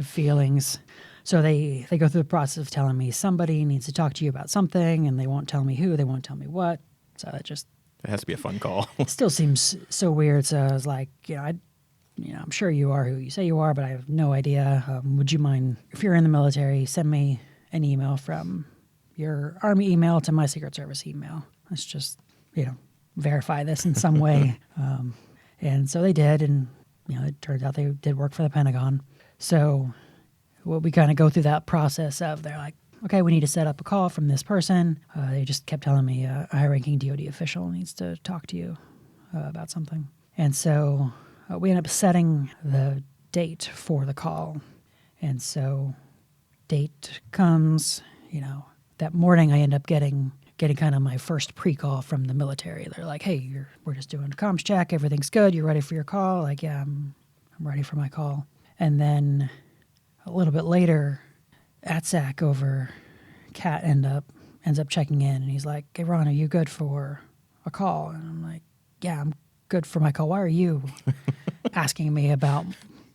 feelings. So they go through the process of telling me somebody needs to talk to you about something, and they won't tell me who, they won't tell me what. So it has to be a fun call. It still seems so weird. So I was like, I'm sure you are who you say you are, but I have no idea. Would you mind, if you're in the military, send me an email from your Army email to my Secret Service email. Let's just, verify this in some way. And so they did, and, it turns out they did work for the Pentagon. So we kind of go through that process of, they're like, okay, we need to set up a call from this person. They just kept telling me a high-ranking DOD official needs to talk to you about something. And so we ended up setting the date for the call. And so date comes, that morning I end up getting kind of my first pre-call from the military. They're like, hey, we're just doing a comms check. Everything's good. You ready for your call? Like, yeah, I'm ready for my call. And then a little bit later, ATSAC over Cat ends up checking in, and he's like, hey, Ron, are you good for a call? And I'm like, yeah, I'm good for my call. Why are you asking me about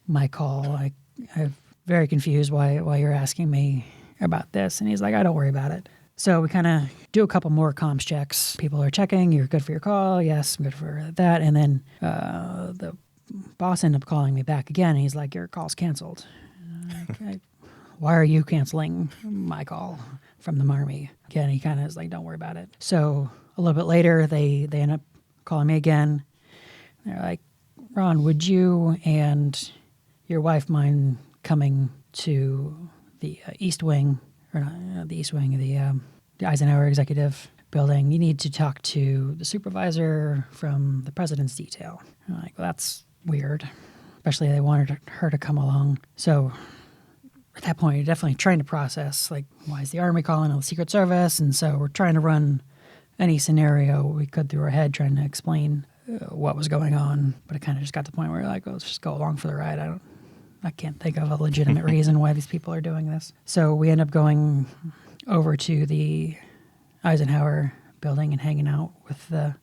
my call? I'm very confused why you're asking me about this. And he's like, don't worry about it. So we kind of do a couple more comms checks. People are checking, you're good for your call? Yes, I'm good for that. And then the boss ended up calling me back again, and he's like, your call's canceled. Okay. Why are you canceling my call from the Army? Again, he kind of is like, don't worry about it. So a little bit later, they end up calling me again. They're like, Ron, would you and your wife mind coming to the East Wing, or not the East Wing, the Eisenhower Executive Building? You need to talk to the supervisor from the President's detail. I'm like, well, that's weird. Especially they wanted her to come along. So at that point, you're definitely trying to process, why is the Army calling on the Secret Service? And so we're trying to run any scenario we could through our head, trying to explain what was going on. But it kind of just got to the point where you're like, well, let's just go along for the ride. I can't think of a legitimate reason why these people are doing this. So we end up going over to the Eisenhower Building and hanging out with the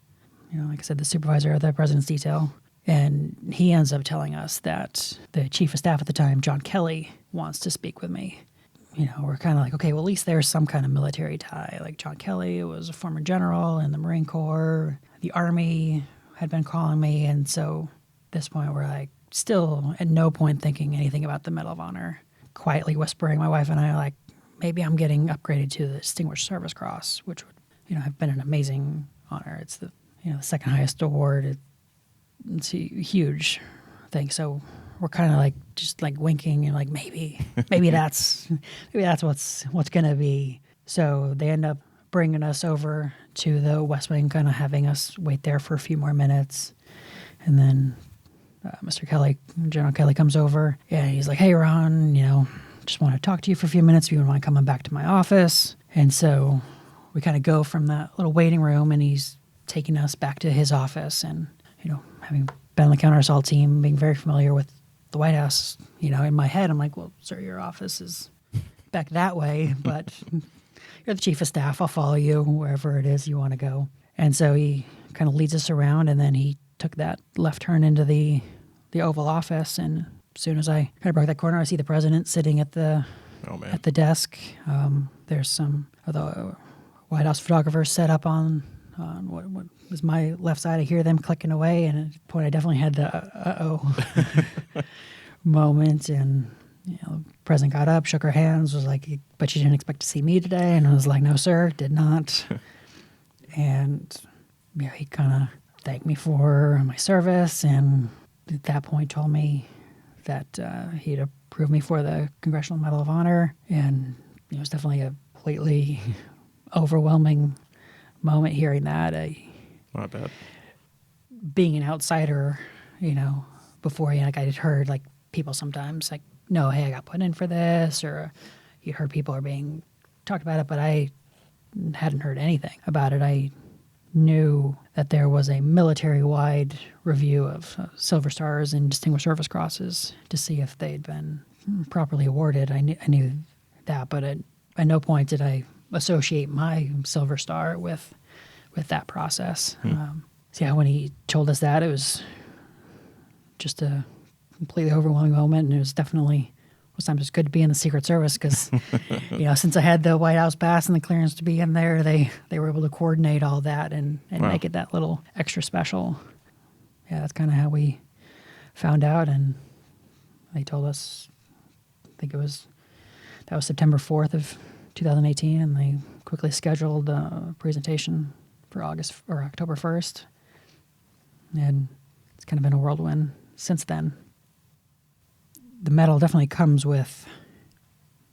the supervisor of the President's detail. And he ends up telling us that the chief of staff at the time, John Kelly, wants to speak with me. We're kind of like, okay, well, at least there's some kind of military tie. Like John Kelly was a former general in the Marine Corps. The Army had been calling me. And so at this point, we're like, still at no point thinking anything about the Medal of Honor. quietly whispering, my wife and I, like, maybe I'm getting upgraded to the Distinguished Service Cross, which would, have been an amazing honor. It's the, the second highest award. It's a huge thing. So we're kind of like just like winking and like maybe that's what's going to be. So they end up bringing us over to the West Wing, kind of having us wait there for a few more minutes, and then Mr. Kelly, General Kelly, comes over and he's like, "Hey, Ron, just want to talk to you for a few minutes. If you want to come back to my office." And so we kind of go from that little waiting room, and he's taking us back to his office. And having been on the counter assault team, being very familiar with the White House, in my head, I'm like, "Well, sir, your office is back that way, but you're the chief of staff. I'll follow you wherever it is you want to go." And so he kind of leads us around, and then he took that left turn into the Oval Office. And as soon as I kind of broke that corner, I see the president sitting at the desk. There's some of the White House photographers set up on what was my left side. I hear them clicking away, and at the point I definitely had the uh-oh moment. And the president got up, shook our hands, was like, "But you didn't expect to see me today?" And I was like, "No, sir, did not." And he kind of thanked me for my service, and at that point told me that he'd approved me for the Congressional Medal of Honor. And it was definitely a completely overwhelming moment hearing that. Not bad. Being an outsider, before, like, I had heard like people sometimes like, "No, hey, I got put in for this," or you heard people are being talked about it, but I hadn't heard anything about it. I knew that there was a military-wide review of Silver Stars and Distinguished Service Crosses to see if they'd been properly awarded. I knew that, but at no point did I associate my Silver Star with that process. So yeah, when he told us that, it was just a completely overwhelming moment, and it was definitely sometimes it's good to be in the Secret Service because, since I had the White House pass and the clearance to be in there, they were able to coordinate all that and Wow. make it that little extra special. Yeah, that's kind of how we found out, and they told us, I think that was September 4th of 2018, and they quickly scheduled a presentation for October 1st, and it's kind of been a whirlwind since then. The medal definitely comes with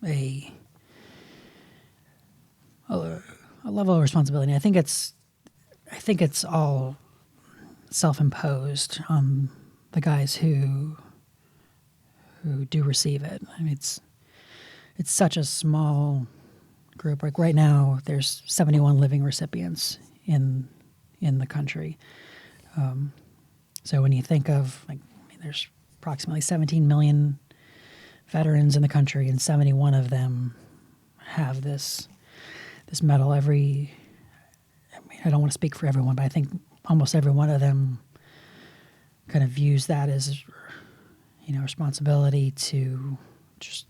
a level of responsibility. I think it's all self-imposed on the guys who do receive it. I mean, it's such a small group. Like right now, there's 71 living recipients in the country. So when you think of there's approximately 17 million veterans in the country, and 71 of them have this medal. I don't want to speak for everyone, but I think almost every one of them kind of views that as, responsibility to just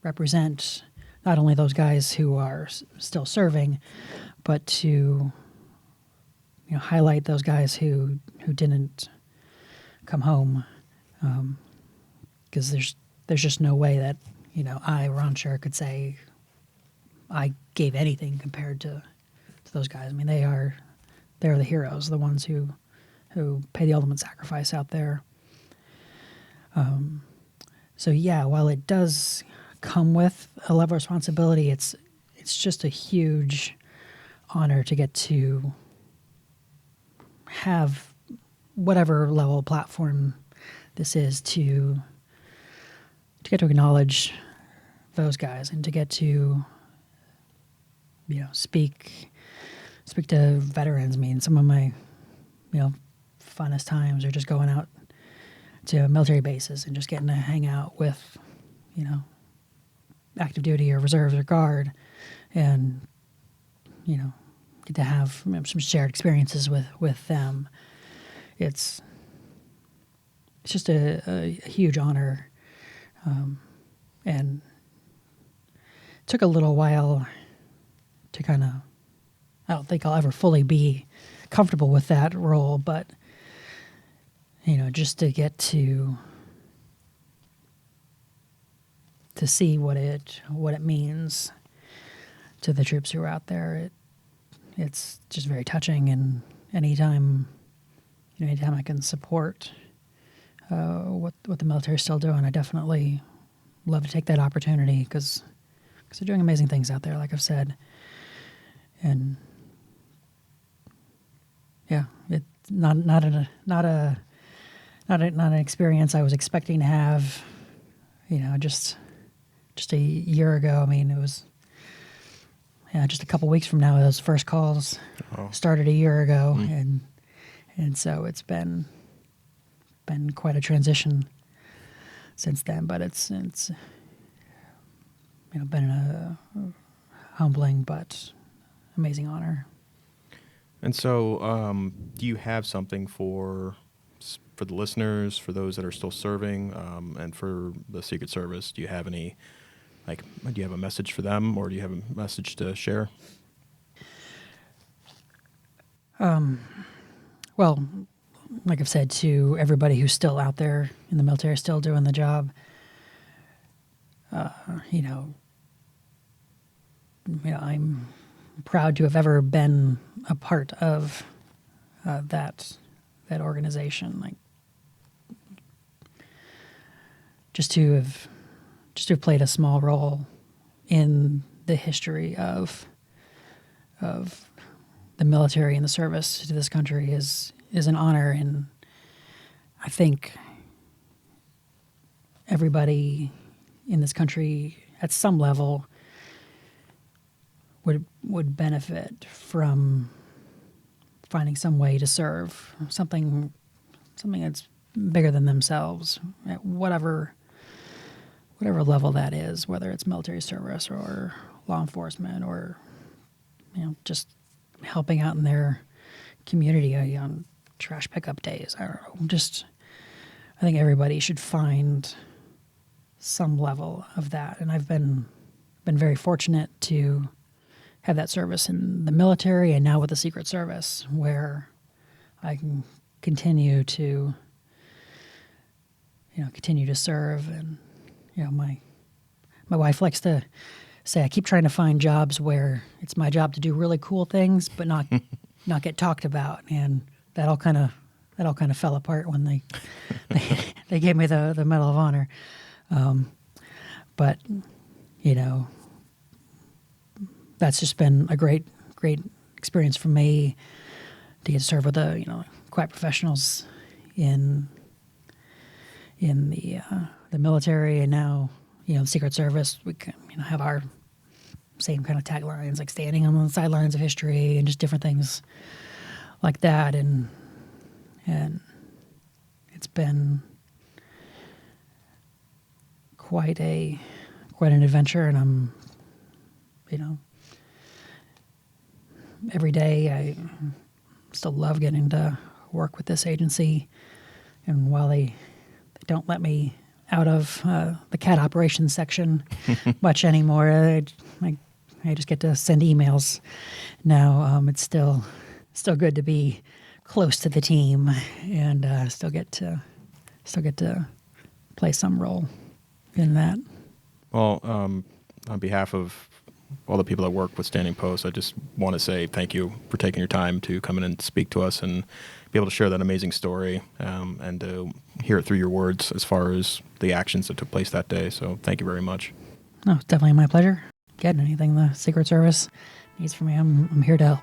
represent not only those guys who are still serving, but to, highlight those guys who didn't come home. Because there's just no way that, I, Ron Shurer, could say I gave anything compared to those guys. I mean, they're the heroes, the ones who pay the ultimate sacrifice out there. So yeah, while it does come with a level of responsibility, it's just a huge honor to get to have whatever level of platform this is to get to acknowledge those guys and to get to speak to veterans. I mean, some of my funnest times are just going out to military bases and just getting to hang out with active duty or reserves or guard, and get to have some shared experiences with them. It's just a huge honor, and it took a little while to kind of, I don't think I'll ever fully be comfortable with that role, but just to get to to see what it means to the troops who are out there. It's just very touching, and anytime I can support what the military is still doing, I definitely love to take that opportunity because they're doing amazing things out there, like I've said. And yeah, it's not an experience I was expecting to have. Just a year ago. I mean, it was just a couple weeks from now. Those first calls started a year ago, and so it's been quite a transition since then. But it's been a humbling but amazing honor. And so, do you have something for the listeners, for those that are still serving, and for the Secret Service? Do you have any, do you have a message for them, or do you have a message to share? Well, like I've said, to everybody who's still out there in the military, still doing the job, I'm proud to have ever been a part of that organization. Like, just to have played a small role in the history of the military and the service to this country is an honor, and I think everybody in this country at some level would benefit from finding some way to serve something that's bigger than themselves, at whatever level that is, whether it's military service or law enforcement or just helping out in their community on trash pickup days. I don't know. I think everybody should find some level of that, and I've been very fortunate to have that service in the military and now with the Secret Service, where I can continue to serve. And my wife likes to say I keep trying to find jobs where it's my job to do really cool things but not get talked about, and that all kind of fell apart when they gave me the Medal of Honor. But that's just been a great experience for me to get to serve with the quiet professionals in the military, and now the Secret Service. We can, have our same kind of taglines, like standing on the sidelines of history and just different things like that, and it's been quite an adventure, and I'm every day I still love getting to work with this agency, and while they don't let me out of the CAT operations section much anymore, I just get to send emails now. It's still good to be close to the team, and still get to play some role in that. Well, on behalf of all the people that work with Standing Post, I just want to say thank you for taking your time to come in and speak to us and be able to share that amazing story, and to hear it through your words as far as the actions that took place that day. So thank you very much. No, it's definitely my pleasure. Again, anything the Secret Service needs from me, I'm here to help.